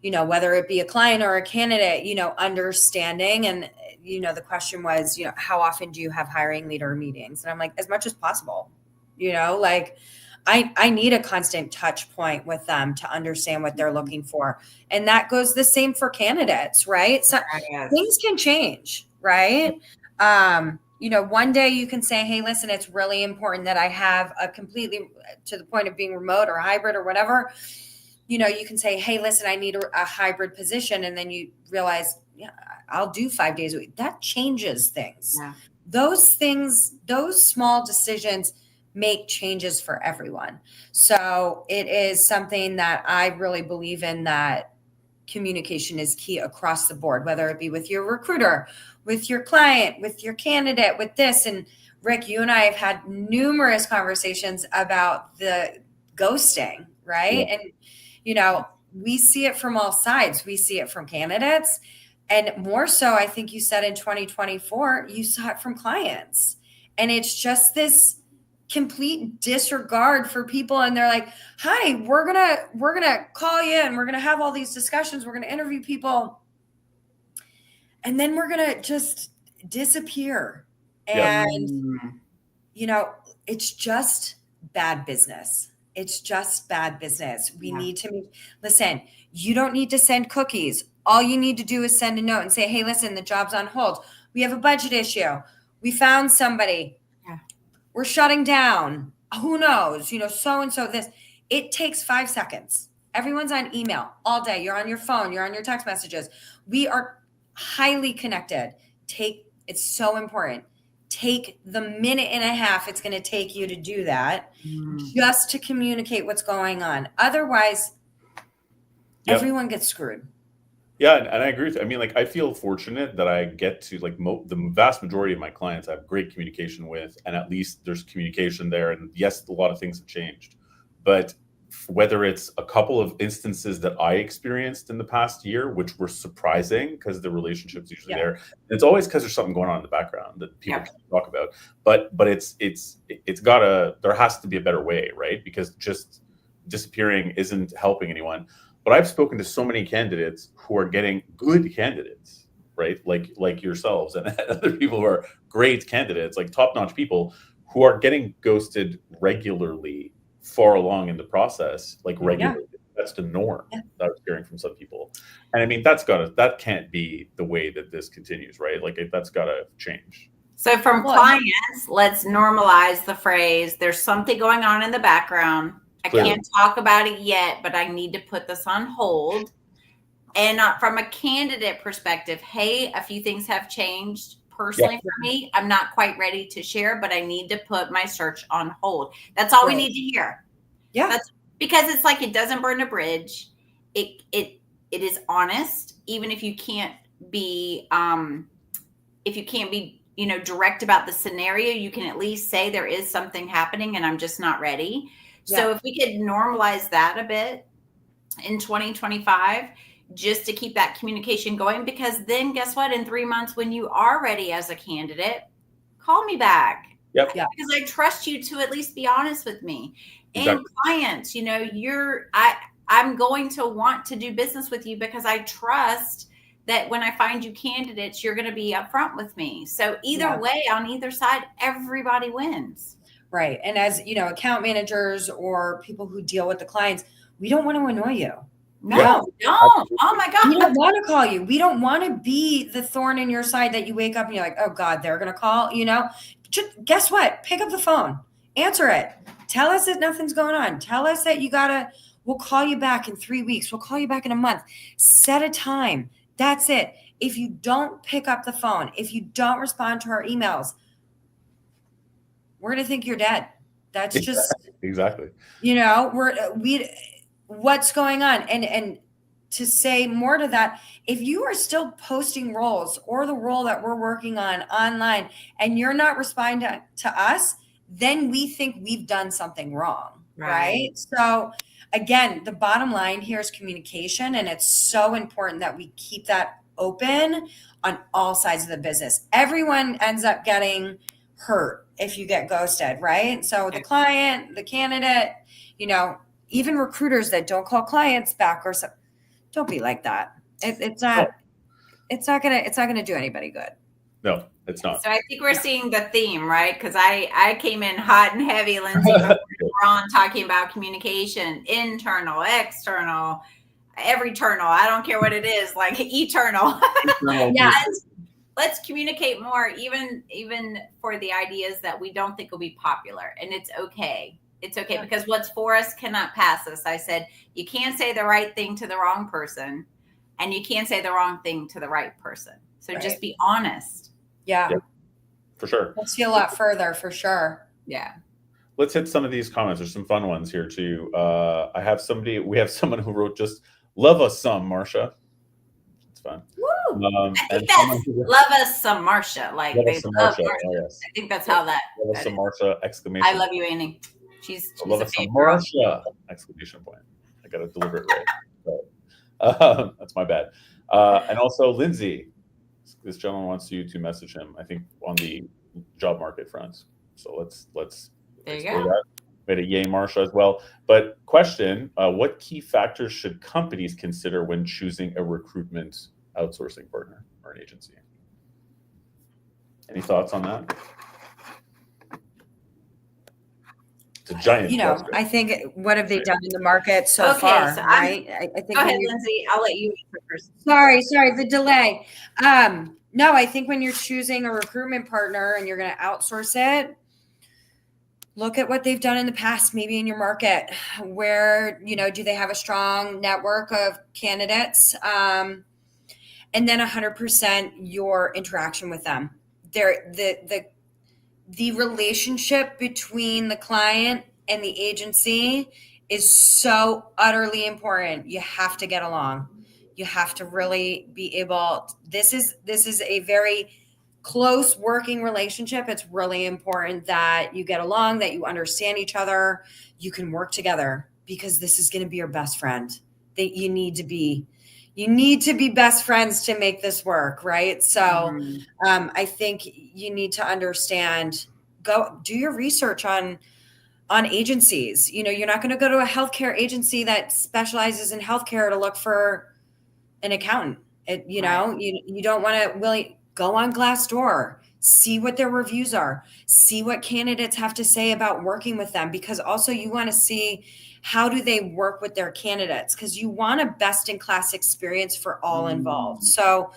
whether it be a client or a candidate, understanding. And, the question was, how often do you have hiring leader meetings? And I'm like, as much as possible, like I need a constant touch point with them to understand what they're looking for. And that goes the same for candidates, right? So Yes. things can change, right? One day you can say, hey, listen, it's really important that I have a completely, to the point of being remote or hybrid or whatever. You can say, hey, listen, I need a hybrid position. And then you realize, yeah, I'll do 5 days a week. That changes things. Yeah. Those things, those small decisions make changes for everyone. So it is something that I really believe in, that communication is key across the board, whether it be with your recruiter, with your client, with your candidate, with this. And Rick, you and I have had numerous conversations about the ghosting, right? Yeah. And, we see it from all sides. We see it from candidates. And more so, I think you said in 2024, you saw it from clients. And it's just this complete disregard for people. And they're like, hi, we're gonna call you and we're gonna have all these discussions. We're gonna interview people. And then we're gonna just disappear. Yeah. And it's just bad business. It's just bad business. We need to listen. You don't need to send cookies. All you need to do is send a note and say, hey, listen, the job's on hold. We have a budget issue. We found somebody. Yeah. We're shutting down. Who knows? So-and-so this. It takes 5 seconds. Everyone's on email all day. You're on your phone. You're on your text messages. We are highly connected. It's so important. Take the minute and a half it's going to take you to do that, just to communicate what's going on. Otherwise, everyone gets screwed. Yeah, and I agree with you. I mean, like, I feel fortunate that I get to, like, the vast majority of my clients I have great communication with, and at least there's communication there. And yes, a lot of things have changed, but whether it's a couple of instances that I experienced in the past year, which were surprising because the relationship's usually there, and it's always because there's something going on in the background that people can't talk about. But there has to be a better way, right? Because just disappearing isn't helping anyone. But I've spoken to so many candidates who are getting good candidates, right? Like yourselves and other people who are great candidates, like top-notch people who are getting ghosted regularly, far along in the process, like regularly. That's the norm that I was hearing from some people. And I mean, that can't be the way that this continues, right? Like that's gotta change. So from clients, let's normalize the phrase, there's something going on in the background. I can't talk about it yet, but I need to put this on hold. And from a candidate perspective, hey, a few things have changed personally for me. I'm not quite ready to share, but I need to put my search on hold. That's all we need to hear. Yeah. That's because it's like, it doesn't burn a bridge. It is honest, even if you can't be direct about the scenario, you can at least say there is something happening and I'm just not ready. So if we could normalize that a bit in 2025, just to keep that communication going, because then guess what? In 3 months, when you are ready as a candidate, call me back. Yep. Yeah. Because I trust you to at least be honest with me. Exactly. And clients, you know, I'm going to want to do business with you because I trust that when I find you candidates, you're going to be upfront with me. So either way, on either side, everybody wins. Right. And as you know, account managers or people who deal with the clients, we don't want to annoy you. No, don't. Oh my God. We don't want to call you. We don't want to be the thorn in your side that you wake up and you're like, oh God, they're going to call, you know, just guess what? Pick up the phone, answer it. Tell us that nothing's going on. Tell us that we'll call you back in 3 weeks. We'll call you back in a month. Set a time. That's it. If you don't pick up the phone, if you don't respond to our emails, we're going to think you're dead. That's just exactly. You know, what's going on? And to say more to that, if you are still posting roles or the role that we're working on online and you're not responding to us, then we think we've done something wrong. Right? So again, the bottom line here is communication. And it's so important that we keep that open on all sides of the business. Everyone ends up getting hurt if you get ghosted, right? So the client, the candidate, you know, even recruiters that don't call clients back or something, don't be like that. It's not gonna do anybody good. No, it's not. So I think we're seeing the theme, right? Because I came in hot and heavy, Lindsay, before we're on talking about communication, internal, external, every-ternal. I don't care what it is, like eternal. Yeah. Let's communicate more, even for the ideas that we don't think will be popular. And it's okay. It's okay because what's for us cannot pass us. I said, you can't say the right thing to the wrong person and you can't say the wrong thing to the right person. So just be honest. Yeah. For sure. Let's see a lot further for sure. Yeah. Let's hit some of these comments. There's some fun ones here too. We have someone who wrote just love us some, Marsha. It's fun. Woo! I think that's love us some Marsha. Like love they us some love Marsha. Marsha. Oh, yes. I think that's how that. Love us some Marsha! Exclamation. I love you, Annie. She's love a us some favorite. Marsha! Exclamation point. I got to deliver it right. That's my bad. And also Lindsay. This gentleman wants you to message him. I think on the job market front. So let's there you explore go. that. Made a yay Marsha as well. But question: what key factors should companies consider when choosing a recruitment outsourcing partner or an agency? Any thoughts on that? It's a giant question. I think what have they done in the market so far, so right? I think go ahead, Lindsay. I'll let you answer first. Sorry, the delay. No, I think when you're choosing a recruitment partner and you're going to outsource it, look at what they've done in the past, maybe in your market. Where, do they have a strong network of candidates? And then 100% your interaction with them. The relationship between the client and the agency is so utterly important. You have to get along. You have to really be able. This is a very close working relationship. It's really important that you get along, that you understand each other, you can work together, because this is going to be your best friend. That you need to be best friends to make this work, right? So I think you need to understand, go do your research on agencies. You're not going to go to a healthcare agency that specializes in healthcare to look for an accountant. You don't want to really go on Glassdoor, see what their reviews are, see what candidates have to say about working with them, because also you want to see how do they work with their candidates, because you want a best-in-class experience for all involved. So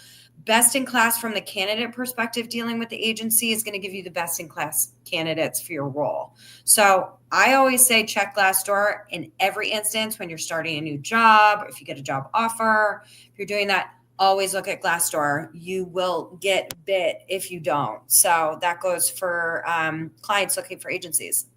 best in class from the candidate perspective, dealing with the agency is going to give you the best in class candidates for your role. So I always say check Glassdoor in every instance when you're starting a new job, if you get a job offer, if you're doing that, always look at Glassdoor. You will get bit if you don't. So that goes for clients looking for agencies.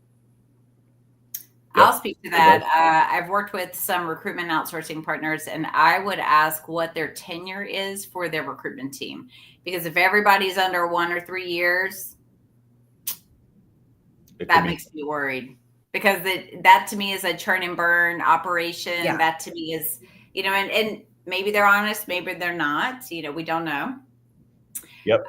I'll speak to that. I've worked with some recruitment outsourcing partners, and I would ask what their tenure is for their recruitment team. Because if everybody's under 1 or 3 years, that makes me worried. Because that to me is a churn and burn operation. Yeah. That to me is, and maybe they're honest, maybe they're not. We don't know. Yep.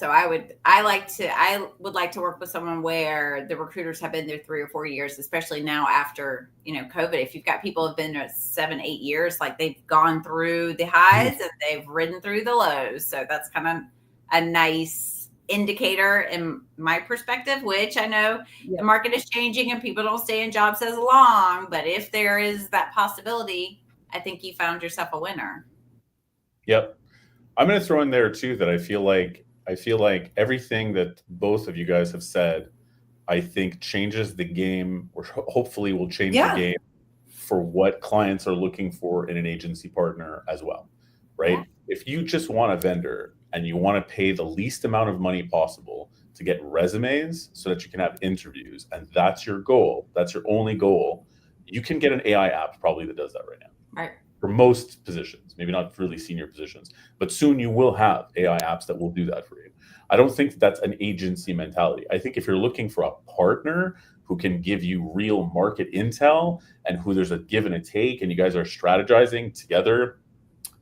So I would like to work with someone where the recruiters have been there 3 or 4 years, especially now after, COVID. If you've got people who've been there 7, 8 years, like they've gone through the highs and they've ridden through the lows. So that's kind of a nice indicator in my perspective, which I know the market is changing and people don't stay in jobs as long. But if there is that possibility, I think you found yourself a winner. Yep. I'm going to throw in there too that I feel like everything that both of you guys have said, I think changes the game, or hopefully will change the game for what clients are looking for in an agency partner as well, right? Yeah. If you just want a vendor and you want to pay the least amount of money possible to get resumes so that you can have interviews, and that's your goal, that's your only goal, you can get an AI app probably that does that right now. Right. For most positions, maybe not really senior positions, but soon you will have AI apps that will do that for you. I don't think that's an agency mentality. I think if you're looking for a partner who can give you real market intel and who there's a give and a take, and you guys are strategizing together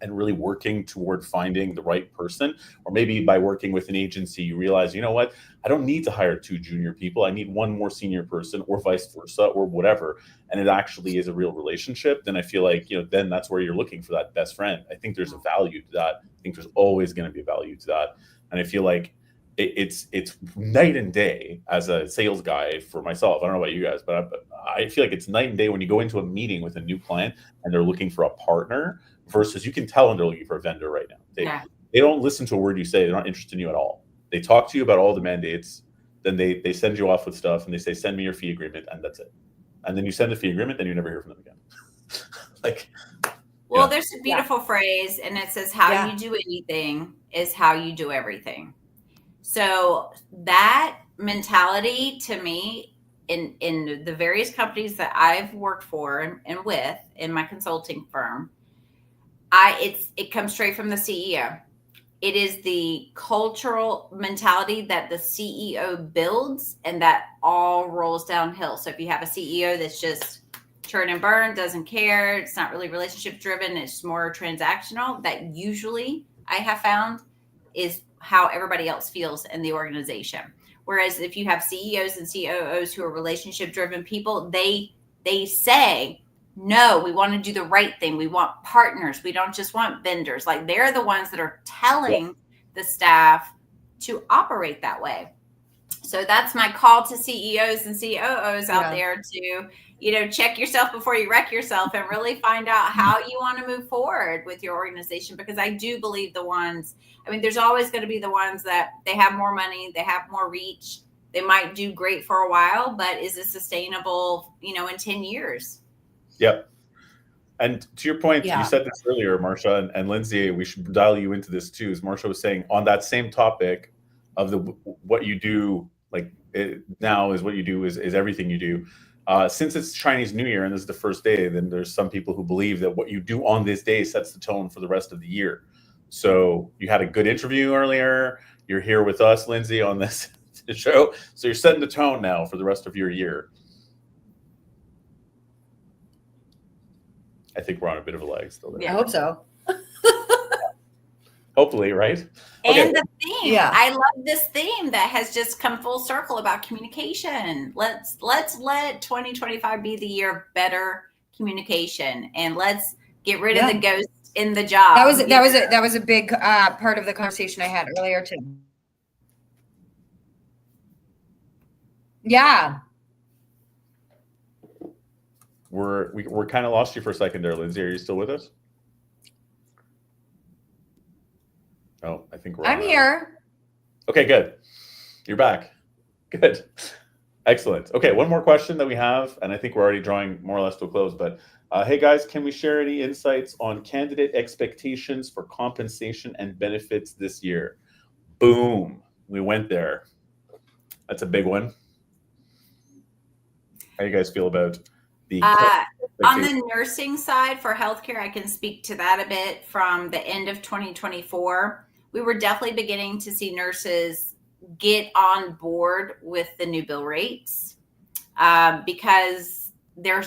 and really working toward finding the right person, or maybe by working with an agency, you realize, you know what, I don't need to hire 2 junior people. I need 1 more senior person, or vice versa, or whatever. And it actually is a real relationship. Then I feel like, then that's where you're looking for that best friend. I think there's a value to that. I think there's always going to be a value to that. And I feel like it's night and day as a sales guy for myself. I don't know about you guys, but I feel like it's night and day when you go into a meeting with a new client and they're looking for a partner versus you can tell when they're looking for a vendor right now. They don't listen to a word you say. They're not interested in you at all. They talk to you about all the mandates. Then they send you off with stuff and they say, send me your fee agreement. And that's it. And then you send the fee agreement, then you never hear from them again. Well, there's a beautiful phrase, and it says, how you do anything is how you do everything. So that mentality to me in the various companies that I've worked for and with in my consulting firm, it comes straight from the CEO. It is the cultural mentality that the CEO builds, and that all rolls downhill. So if you have a CEO that's just churn and burn, doesn't care, it's not really relationship driven, it's more transactional, that usually I have found is how everybody else feels in the organization. Whereas if you have CEOs and COOs who are relationship driven people, they say, no, we want to do the right thing. We want partners. We don't just want vendors. Like, they're the ones that are telling the staff to operate that way. So that's my call to CEOs and COOs out there to, check yourself before you wreck yourself, and really find out how you want to move forward with your organization. Because I do believe there's always going to be the ones that they have more money, they have more reach, they might do great for a while, but is it sustainable, in 10 years? Yep. And to your point, you said this earlier, Marsha, and Lindsay, we should dial you into this too, as Marsha was saying, on that same topic of what you do, now is what you do is everything you do. Since it's Chinese New Year and this is the first day, then there's some people who believe that what you do on this day sets the tone for the rest of the year. So you had a good interview earlier. You're here with us, Lindsay, on this show. So you're setting the tone now for the rest of your year. I think we're on a bit of a lag still there. I hope so. Hopefully, right? And the theme, I love this theme that has just come full circle about communication. Let's let 2025 be the year of better communication, and let's get rid of the ghosts in the job. That was a big part of the conversation I had earlier too. Yeah. We're kind of lost you for a second there, Lindsay. Are you still with us? Oh, I think I'm here. Okay, good. You're back. Good. Excellent. Okay, one more question that we have, and I think we're already drawing more or less to a close, but hey guys, can we share any insights on candidate expectations for compensation and benefits this year? Boom. We went there. That's a big one. How do you guys feel about on the nursing side for healthcare? I can speak to that a bit. From the end of 2024, we were definitely beginning to see nurses get on board with the new bill rates, because they're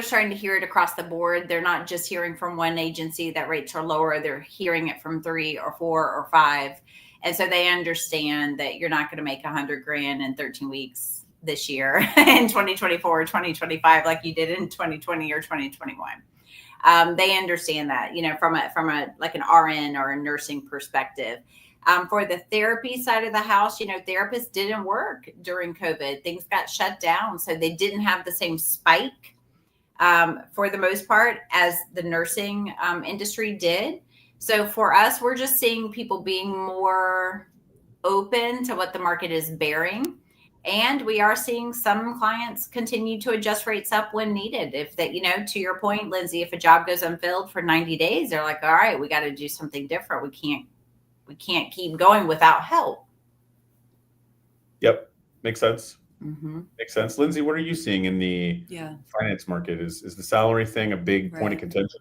starting to hear it across the board. They're not just hearing from one agency that rates are lower. They're hearing it from 3 or 4 or 5. And so they understand that you're not going to make $100,000 in 13 weeks this year in 2024 or 2025 like you did in 2020 or 2021. They understand that, from a like an RN or a nursing perspective. For the therapy side of the house, therapists didn't work during COVID. Things got shut down, so they didn't have the same spike for the most part as the nursing industry did. So for us, we're just seeing people being more open to what the market is bearing. And we are seeing some clients continue to adjust rates up when needed. If that, to your point, Lindsay, if a job goes unfilled for 90 days, they're like, all right, we got to do something different. We can't keep going without help. Yep. Makes sense. Mm-hmm. Makes sense. Lindsay, what are you seeing in the finance market? Is the salary thing a big point of contention?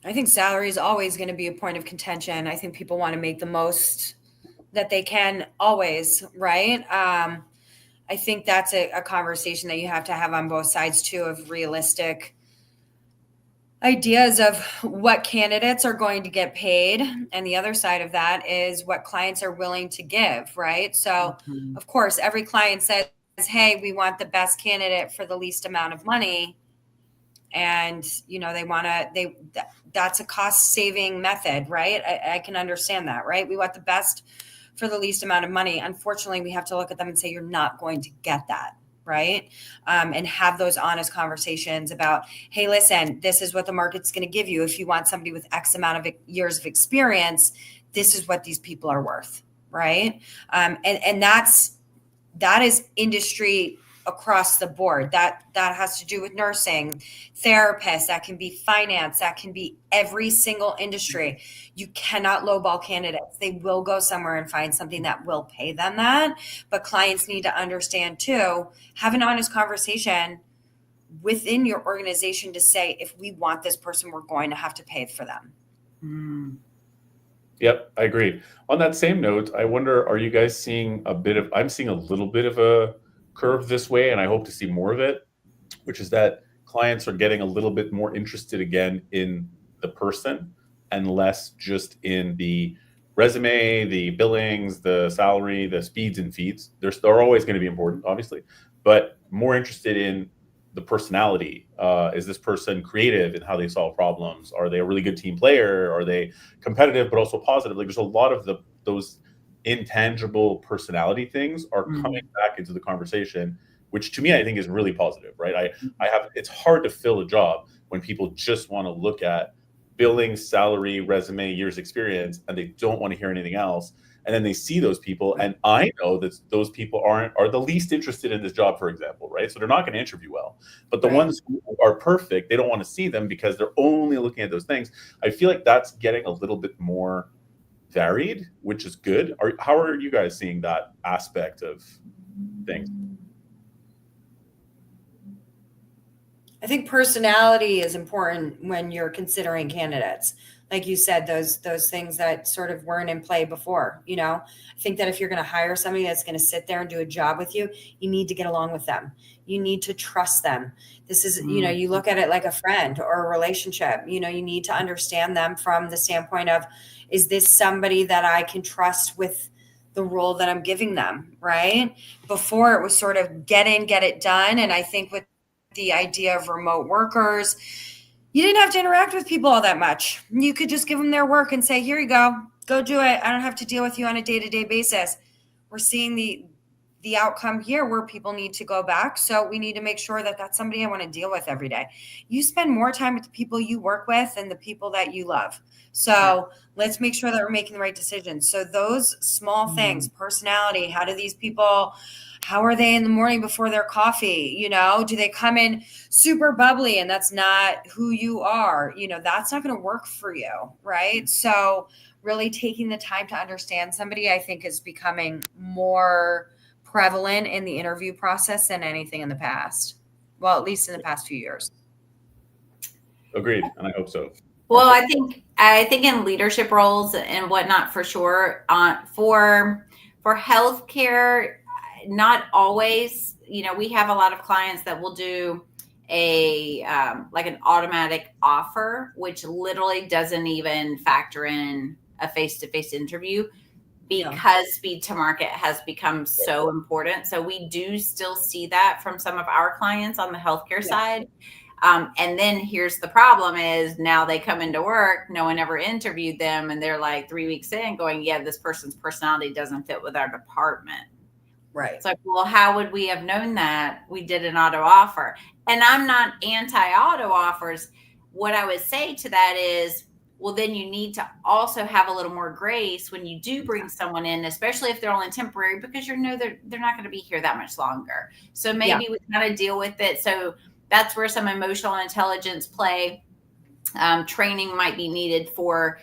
I think salary is always going to be a point of contention. I think people want to make the most that they can always, right? I think that's a conversation that you have to have on both sides too, of realistic ideas of what candidates are going to get paid. And the other side of that is what clients are willing to give, right? So of course, every client says, hey, we want the best candidate for the least amount of money. And, that's a cost saving method, right? I can understand that, right? We want the best for the least amount of money. Unfortunately, we have to look at them and say, you're not going to get that, right? And have those honest conversations about, hey, listen, this is what the market's going to give you. If you want somebody with X amount of years of experience, this is what these people are worth, right? And that is industry across the board. That has to do with nursing, therapists, that can be finance, that can be every single industry. You cannot lowball candidates. They will go somewhere and find something that will pay them that. But clients need to understand too, have an honest conversation within your organization to say, if we want this person, we're going to have to pay for them. Yep, I agree. On that same note, I wonder, are you guys seeing I'm seeing a little bit of a curve this way, and I hope to see more of it, which is that clients are getting a little bit more interested again in the person and less just in the resume, the billings, the salary, the speeds and feeds. They're always going to be important, obviously, but more interested in the personality. Is this person creative in how they solve problems? Are they a really good team player? Are they competitive but also positive? Like, there's a lot of those intangible personality things are coming back into the conversation, which to me I think is really positive, right? It's hard to fill a job when people just want to look at billing, salary, resume, years experience, and they don't want to hear anything else. And then they see those people, and I know that those people are the least interested in this job, for example, right? So they're not going to interview well. But the ones who are perfect, they don't want to see them because they're only looking at those things. I feel like that's getting a little bit more varied, which is good. How are you guys seeing that aspect of things? I think personality is important when you're considering candidates. Like you said, those things that sort of weren't in play before. I think that if you're going to hire somebody that's going to sit there and do a job with you, you need to get along with them. You need to trust them. This is, you look at it like a friend or a relationship. You need to understand them from the standpoint of, is this somebody that I can trust with the role that I'm giving them, right? Before it was sort of get in, get it done. And I think with the idea of remote workers, you didn't have to interact with people all that much. You could just give them their work and say, here you go do it. I don't have to deal with you on a day-to-day basis. We're seeing the outcome here where people need to go back. So we need to make sure that that's somebody I want to deal with every day. You spend more time with the people you work with and the people that you love. So let's make sure that we're making the right decisions. So those small things, personality, how are they in the morning before their coffee? Do they come in super bubbly and that's not who you are? That's not going to work for you, right? So really taking the time to understand somebody, I think, is becoming more prevalent in the interview process than anything in the past. Well, at least in the past few years. Agreed, and I hope so. Well, I think in leadership roles and whatnot, for sure, for healthcare, not always. We have a lot of clients that will do a like an automatic offer, which literally doesn't even factor in a face-to-face interview, because speed to market has become so important. So we do still see that from some of our clients on the healthcare side. And then here's the problem is now they come into work, no one ever interviewed them, and they're like 3 weeks in going, yeah, this person's personality doesn't fit with our department. Right. It's like, well, how would we have known that? We did an auto offer. And I'm not anti-auto offers. What I would say to that is, well, then you need to also have a little more grace when you do bring someone in, especially if they're only temporary, because you know they're not going to be here that much longer. So maybe we kind of deal with it. So that's where some emotional intelligence play. Training might be needed for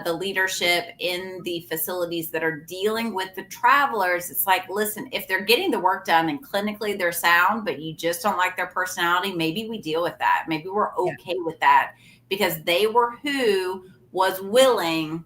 the leadership in the facilities that are dealing with the travelers. It's like, listen, if they're getting the work done and clinically they're sound, but you just don't like their personality, maybe we deal with that. Maybe we're okay with that, because they were who was willing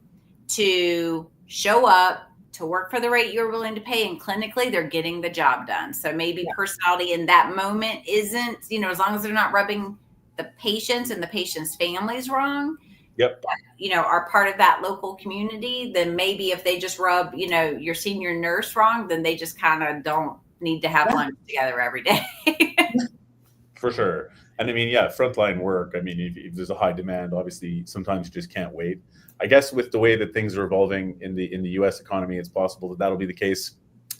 to show up to work for the rate you're willing to pay, and clinically they're getting the job done. So maybe personality in that moment isn't, as long as they're not rubbing the patients and the patient's families wrong, are part of that local community, then maybe if they just rub, your senior nurse wrong, then they just kind of don't need to have lunch together every day. For sure. And I mean, frontline work. I mean, if there's a high demand, obviously sometimes you just can't wait. I guess with the way that things are evolving in the U.S. economy, it's possible that that'll be the case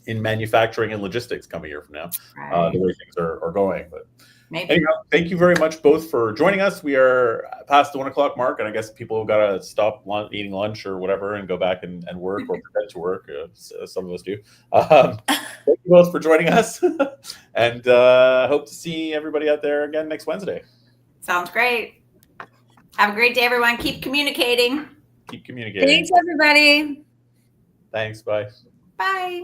in manufacturing and logistics come a year from now, the way things are going. But anyhow, thank you very much both for joining us. We are past the 1 o'clock mark, and I guess people have got to stop eating lunch or whatever and go back and work or pretend to work. Some of us do. Thank you both for joining us, and hope to see everybody out there again next Wednesday. Sounds great. Have a great day, everyone. Keep communicating. Keep communicating. Thanks, everybody. Thanks. Bye. Bye.